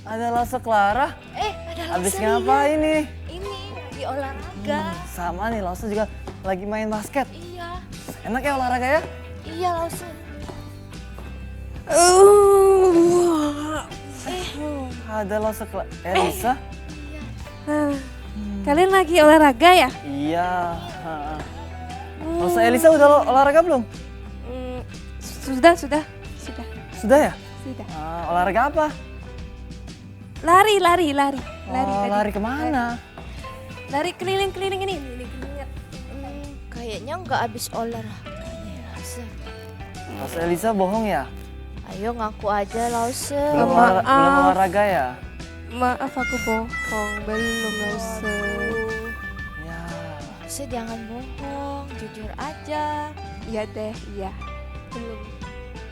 Ada Lause Clara. Ada Lause Abis Rian. ngapain nih? Ini lagi olahraga. Sama nih, Lause juga lagi main basket. Iya, Enak ya olahraga ya? iya Lause. Ada Lause Clara. Elisa? Kalian lagi olahraga ya? Iya. Lause Elisa udah olahraga belum? Sudah. Sudah ya? Sudah. Olahraga apa? Lari Oh, tadi. lari kemana? Lari keliling ini. Kayaknya nggak habis olahraga nih Lause. Lause Elisa bohong ya? Ayo ngaku aja Lause. Belum, Maaf. belum olahraga ya? Maaf aku bohong, belum Lause. Ya. Lause jangan bohong, jujur aja. Iya deh, iya. Belum.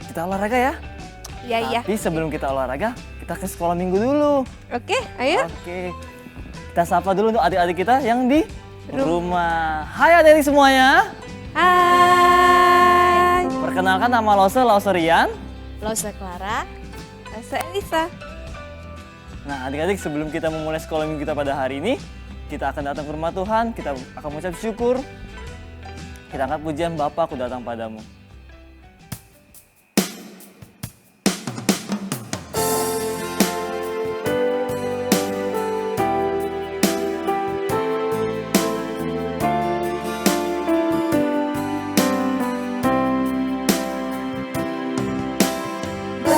Kita olahraga ya? Iya. Tapi sebelum kita olahraga, kita ke sekolah minggu dulu. Oke, ayo. Oke. Kita sapa dulu untuk adik-adik kita yang di rumah. Hai adik-adik semuanya. Hai. Perkenalkan nama Lause Rian. Lause Clara. Lause Elisa. Nah adik-adik sebelum kita memulai sekolah minggu kita pada hari ini, kita akan datang ke rumah Tuhan, kita akan mengucap syukur. Kita angkat pujian Bapa, aku datang padamu.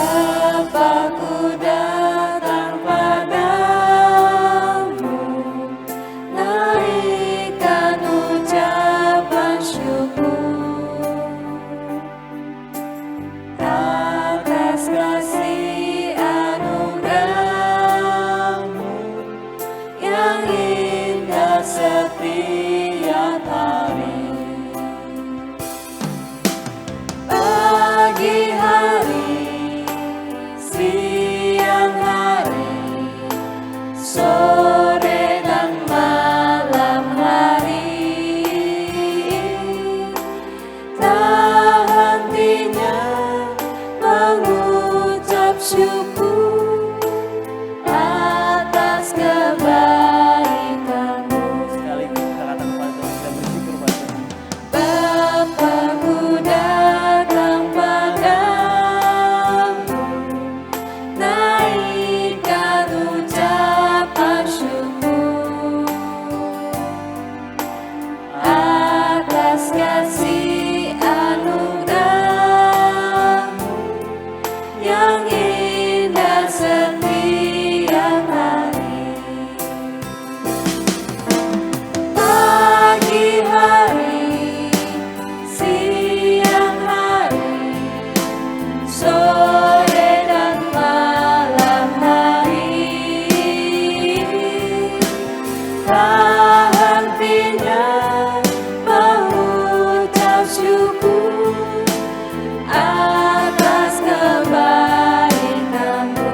Bapakku datang padamu, naikkan ucapan syukur atas kasih anugerahmu yang indah setiap hari. Pagi hari, siang hari, sore dan malam hari, tak hentinya mengucap syukur atas kebaikanmu. Sekali kita katakan kepada Tuhan, kita bersyukur pada Tuhan. Bapakku datang padamu, naikkan ucapan syukur atas kasih anugerahmu yang indah setiap hari. Pagi hari, siang hari, sore dan malam hari, tak hentinya mengucap syukur atas kebaikanmu.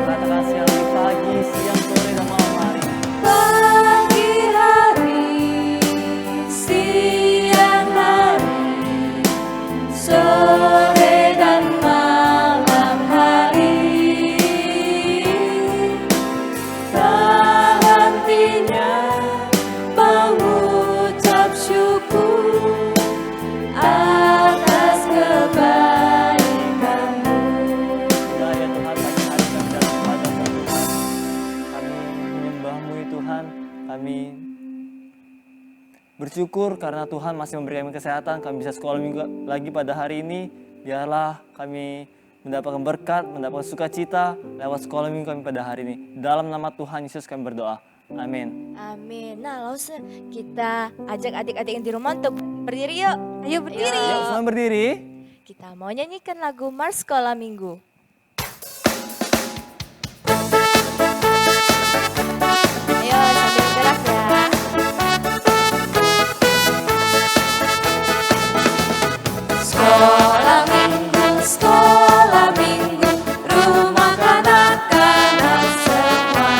Katakan sekali pagi, siang, sore, dan malam hari. Pagi hari, siang hari, sore dan malam hari, tak hentinya mengucap syukur atas kebaikanmu. Ya Tuhan, pagi hari kami datang padamu Tuhan. Kami menyembahmu ya Tuhan. Kami bersyukur karena Tuhan masih memberi kami kesehatan. Kami bisa sekolah minggu lagi pada hari ini. Biarlah kami mendapatkan berkat, mendapatkan sukacita lewat sekolah minggu kami pada hari ini. Dalam nama Tuhan Yesus kami berdoa. Amin. Amin. Nah Lause, kita ajak adik-adik yang di rumah untuk berdiri yuk. Ayo berdiri. Yuk semua berdiri. Kita mau nyanyikan lagu Mars Sekolah Minggu. Ayo sambil gerak ya. Sekolah minggu, rumah kanak-kanak semua.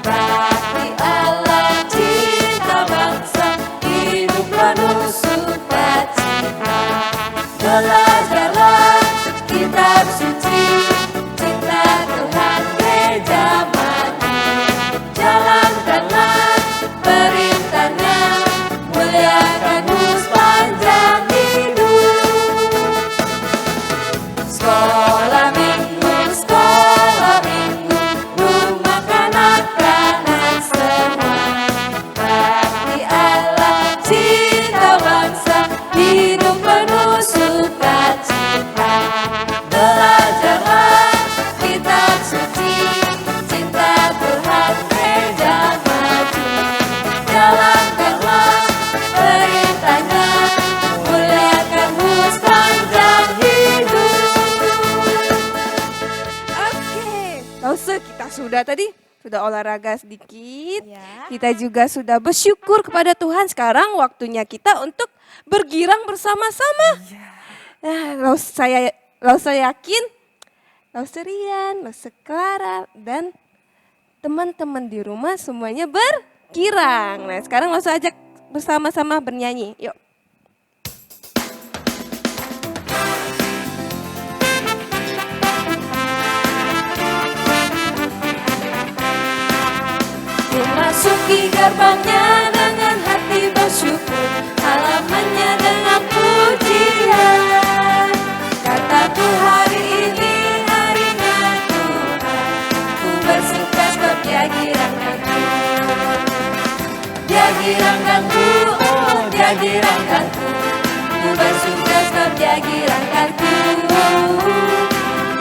Bakti Allah, cinta bangsa, hidup penuh sukacita. Belajarlah kitab suci, cinta Tuhan gereja mati. sudah olahraga sedikit. Ya. Kita juga sudah bersyukur kepada Tuhan. Sekarang waktunya kita untuk bergirang bersama-sama. Nah, saya yakin, Lause Rian, Lause Clara, dan teman-teman di rumah semuanya bergirang. Nah, sekarang langsung ajak bersama-sama bernyanyi. Yuk. Memasuki gerbangnya dengan hati bersyukur, halamannya dengan pujian. Kataku hari ini harinya Tuhan, ku bersuka sebab Dia girangkanku. Dia girangkanku, oh Dia girangkanku, ku bersuka sebab Dia girangkanku.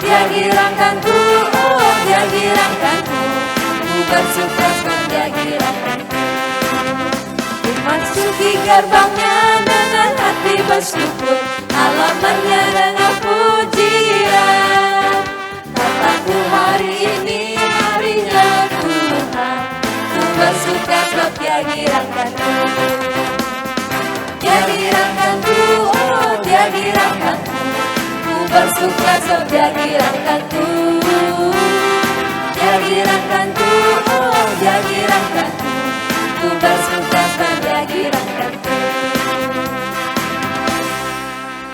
Dia girangkanku, oh Dia girangkanku, ku bersuka sebab Dia girangkanku. Memasuki gerbangnya dengan hati bersyukur, halamannya dengan pujian. Kataku hari ini harinya Tuhan, ku bersuka sebab Dia girangkanku. Dia girangkanku, oh Dia girangkanku, ku bersuka sebab Dia girangkanku. Dia girangkanku, oh Dia girangkanku, ku bersuka sebab Dia girangkanku.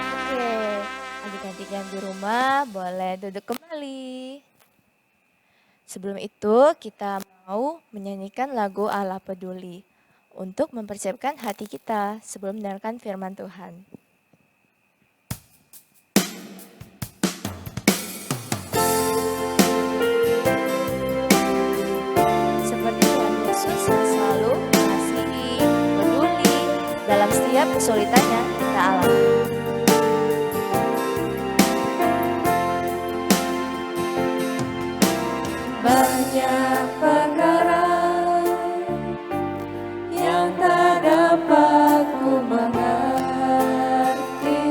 Oke, adik-adik yang di rumah boleh duduk kembali. Sebelum itu kita mau menyanyikan lagu Allah Peduli untuk mempersiapkan hati kita sebelum mendengarkan firman Tuhan. Seperti Tuhan Yesus yang selalu mengasihi, peduli dalam setiap kesulitannya kita alami. Banyak perkara yang tak dapat ku mengerti.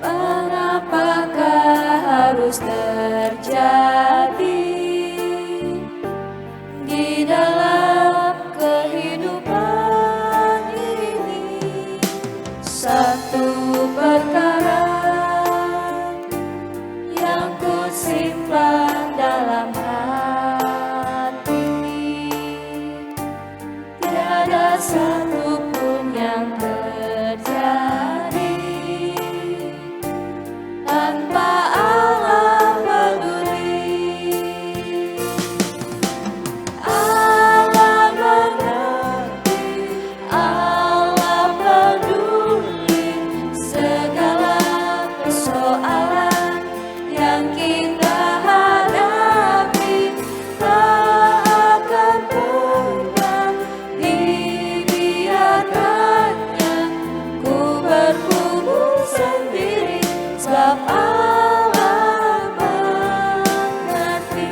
Mengapakah harus terjadi di dalam kehidupan ini? Satu perkara yang ku simpan dalam hati, tiada satupun yang terjadi tanpa Allah peduli. Allah mengerti, Allah peduli segala persoalan yang kita hadapi. Tak akan pernah dibiarkannya ku berkubur sendiri, sebab Allah mengerti.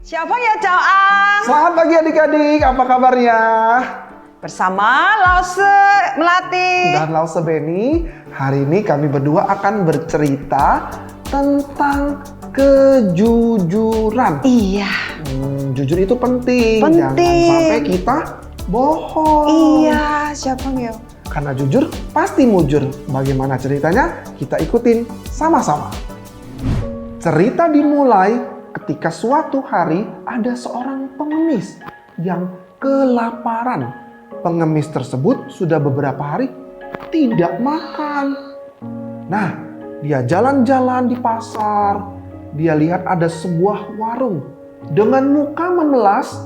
Siapa ya Cao Ang? Selamat pagi adik-adik, apa kabarnya? Bersama Lause Melati. Dan Lause Beni, hari ini kami berdua akan bercerita tentang kejujuran. Iya. Jujur itu penting. Jangan Penting. sampai kita bohong. Iya, siapa ya? Karena jujur pasti mujur. Bagaimana ceritanya? Kita ikutin sama-sama. Cerita dimulai ketika suatu hari ada seorang pengemis yang kelaparan. Pengemis tersebut sudah beberapa hari tidak makan. Nah, dia jalan-jalan di pasar. Dia lihat ada sebuah warung. Dengan muka memelas,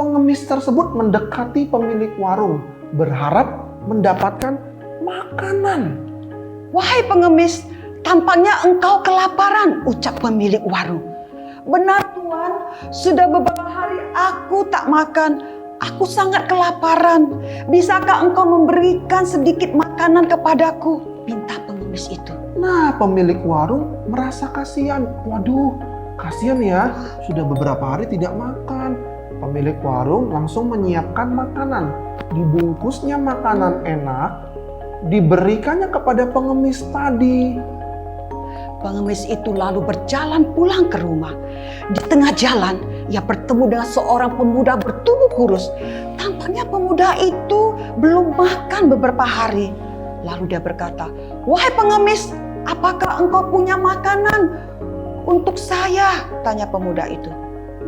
pengemis tersebut mendekati pemilik warung, berharap mendapatkan makanan. Wahai pengemis, tampaknya engkau kelaparan, ucap pemilik warung. Benar Tuan, sudah beberapa hari aku tak makan. Aku sangat kelaparan. Bisakah engkau memberikan sedikit makanan kepadaku? Pinta pengemis itu. Nah, pemilik warung merasa kasihan. Waduh, kasihan ya, sudah beberapa hari tidak makan. Pemilik warung langsung menyiapkan makanan. Dibungkusnya makanan enak, diberikannya kepada pengemis tadi. Pengemis itu lalu berjalan pulang ke rumah. Di tengah jalan, ia bertemu dengan seorang pemuda bertubuh kurus. Tampaknya pemuda itu belum makan beberapa hari. Lalu dia berkata, "Wahai pengemis, apakah engkau punya makanan untuk saya?" tanya pemuda itu.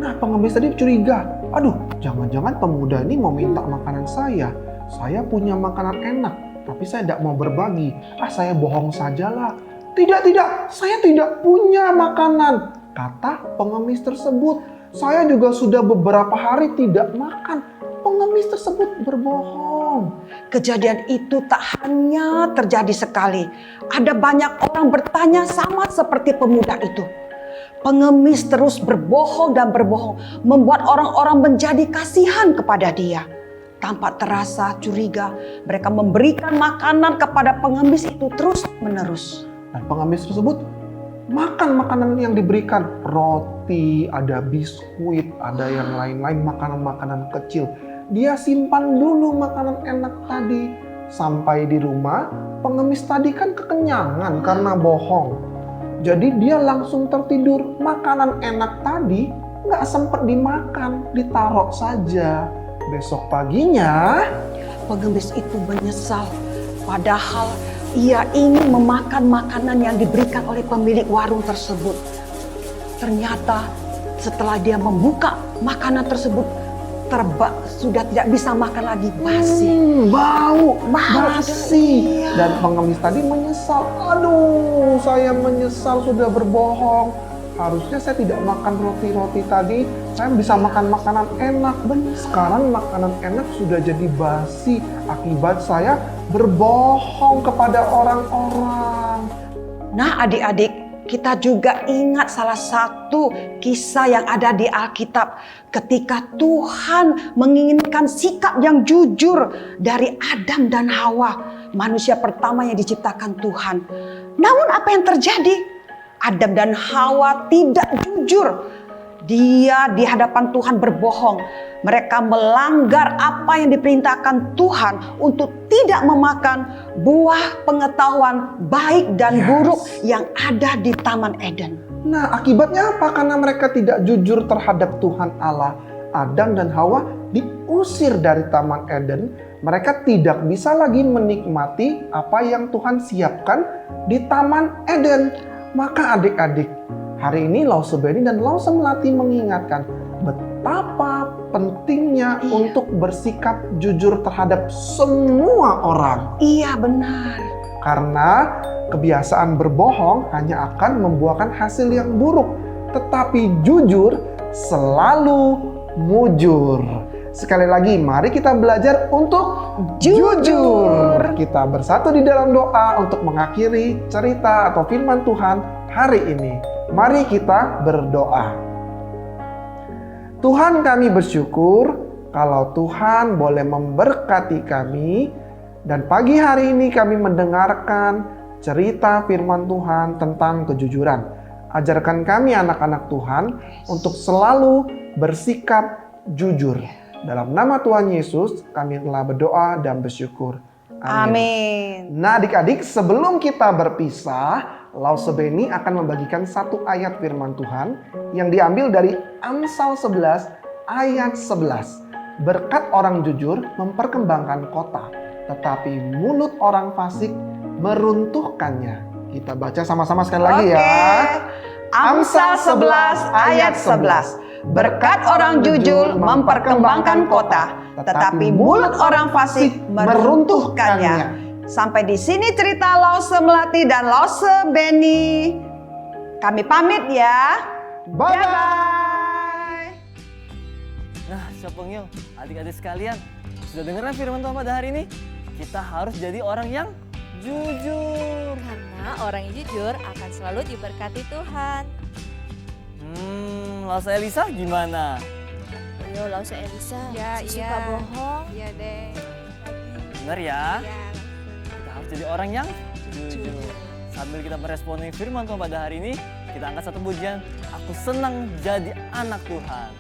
Nah, pengemis tadi curiga. Aduh, jangan-jangan pemuda ini mau minta makanan saya. Saya punya makanan enak, tapi saya tidak mau berbagi. Saya bohong sajalah. Tidak, saya tidak punya makanan, kata pengemis tersebut. Saya juga sudah beberapa hari tidak makan. Pengemis tersebut berbohong. Kejadian itu tak hanya terjadi sekali. Ada banyak orang bertanya sama seperti pemuda itu. Pengemis terus berbohong dan berbohong, membuat orang-orang menjadi kasihan kepada dia. Tanpa terasa curiga, mereka memberikan makanan kepada pengemis itu terus-menerus. Dan pengemis tersebut makan makanan yang diberikan. Roti, ada biskuit, ada yang lain-lain makanan-makanan kecil. Dia simpan dulu makanan enak tadi. Sampai di rumah, pengemis tadi kan kekenyangan karena bohong. Jadi dia langsung tertidur. Makanan enak tadi nggak sempat dimakan, ditaruh saja. Besok paginya, Pengemis itu menyesal. Padahal ia ingin memakan makanan yang diberikan oleh pemilik warung tersebut. Ternyata setelah dia membuka makanan tersebut, sudah tidak bisa makan lagi, basi. bau, Bau. basi. Iya. Dan pengemis tadi menyesal. Aduh, saya menyesal sudah berbohong. Harusnya saya tidak makan roti-roti tadi. Saya bisa makan makanan enak. Sekarang makanan enak sudah jadi basi. Akibat saya berbohong kepada orang-orang. Nah adik-adik, kita juga ingat salah satu kisah yang ada di Alkitab. Ketika Tuhan menginginkan sikap yang jujur dari Adam dan Hawa, manusia pertama yang diciptakan Tuhan. Namun apa yang terjadi? Adam dan Hawa tidak jujur. Dia di hadapan Tuhan berbohong. Mereka melanggar apa yang diperintahkan Tuhan untuk tidak memakan buah pengetahuan baik dan buruk yang ada di Taman Eden. Nah, akibatnya apa? Karena mereka tidak jujur terhadap Tuhan Allah. Adam dan Hawa diusir dari Taman Eden. Mereka tidak bisa lagi menikmati apa yang Tuhan siapkan di Taman Eden. Maka adik-adik, hari ini Lause Beni dan Lause Melati mengingatkan betapa pentingnya untuk bersikap jujur terhadap semua orang. Iya benar. Karena kebiasaan berbohong hanya akan membuahkan hasil yang buruk. Tetapi jujur selalu mujur. Sekali lagi, mari kita belajar untuk jujur. Kita bersatu di dalam doa untuk mengakhiri cerita atau firman Tuhan hari ini. Mari kita berdoa. Tuhan, kami bersyukur kalau Tuhan boleh memberkati kami. Dan pagi hari ini kami mendengarkan cerita firman Tuhan tentang kejujuran. Ajarkan kami anak-anak Tuhan untuk selalu bersikap jujur. Dalam nama Tuhan Yesus, kami telah berdoa dan bersyukur. Amin. Nah adik-adik, sebelum kita berpisah, Lause Beni akan membagikan satu ayat firman Tuhan yang diambil dari Amsal 11 ayat 11. Berkat orang jujur memperkembangkan kota, tetapi mulut orang fasik meruntuhkannya. Kita baca sama-sama sekali lagi ya. Amsal 11 ayat 11. Berkat orang jujur memperkembangkan kota, tetapi mulut orang fasik meruntuhkannya. Sampai di sini cerita Lause Melati dan Lause Beni. Kami pamit ya. Bye-bye. Nah, Syopengyo, adik-adik sekalian, sudah dengar firman Tuhan pada hari ini? Kita harus jadi orang yang jujur. Karena orang yang jujur akan selalu diberkati Tuhan. Lause Elisa gimana? Ayo Lause Elisa, Ya, si iya. suka bohong. Iya deh. Benar ya? Ya. Kita harus jadi orang yang jujur. Sambil kita meresponi firman Tuhan pada hari ini, kita angkat satu pujian. Aku senang jadi anak Tuhan.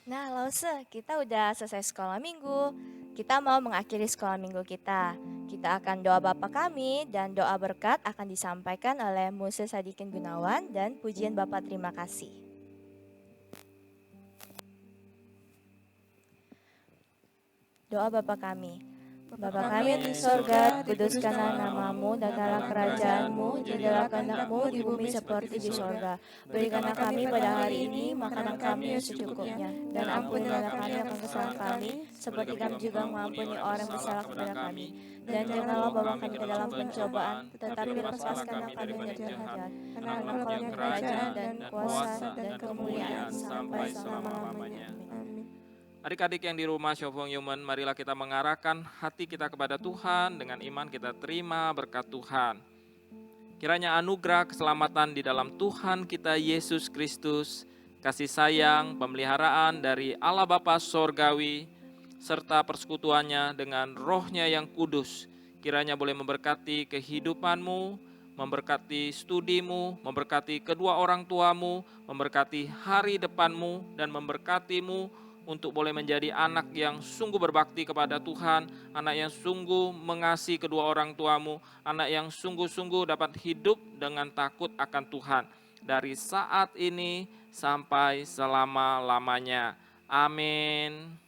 Nah, Lause, kita udah selesai sekolah minggu. Kita mau mengakhiri sekolah minggu kita. Kita akan doa Bapa kami dan doa berkat akan disampaikan oleh Muse Sadikin Gunawan dan pujian Bapa terima kasih. Doa Bapa kami. Bapa kami di sorga, kuduskanlah namamu, datanglah kerajaanmu, jadilah kehendakmu di bumi seperti di sorga. Berikanlah kami pada hari ini makanan kami yang secukupnya, dan ampunilah kami akan kesalahan kami, seperti kami juga mengampuni orang yang bersalah kepada kami. Dan janganlah bawa kami ke dalam pencobaan, tetapi lepaskanlah kami dari jahat. Karena engkau yang kerajaan dan kuasa dan kemuliaan sampai selama-lamanya. Amin. Adik-adik yang di rumah Syofong Human, marilah kita mengarahkan hati kita kepada Tuhan. Dengan iman kita terima berkat Tuhan. Kiranya anugerah keselamatan di dalam Tuhan kita Yesus Kristus, kasih sayang, pemeliharaan dari Allah Bapa Sorgawi, serta persekutuannya dengan rohnya yang kudus, kiranya boleh memberkati kehidupanmu, memberkati studimu, memberkati kedua orang tuamu, memberkati hari depanmu, dan memberkatimu untuk boleh menjadi anak yang sungguh berbakti kepada Tuhan, anak yang sungguh mengasihi kedua orang tuamu, anak yang sungguh-sungguh dapat hidup dengan takut akan Tuhan dari saat ini sampai selama-lamanya. Amin.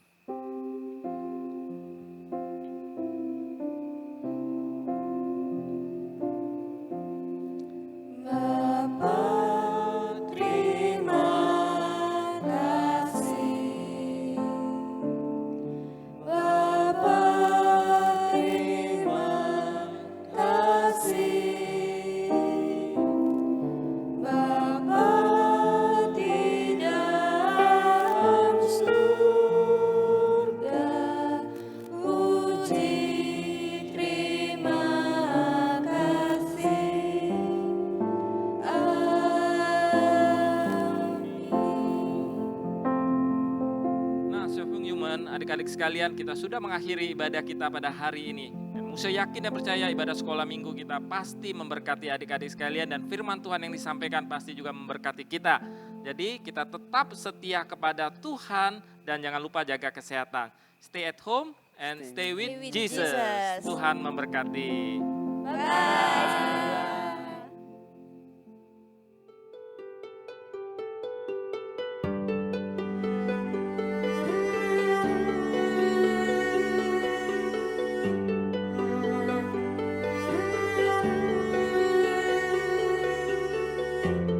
Adik-adik sekalian, kita sudah mengakhiri ibadah kita pada hari ini. Dan Musa yakin dan percaya ibadah sekolah minggu kita pasti memberkati adik-adik sekalian, dan firman Tuhan yang disampaikan pasti juga memberkati kita. Jadi kita tetap setia kepada Tuhan dan jangan lupa jaga kesehatan. Stay at home and stay with Jesus. Tuhan memberkati. Bye-bye. kasih.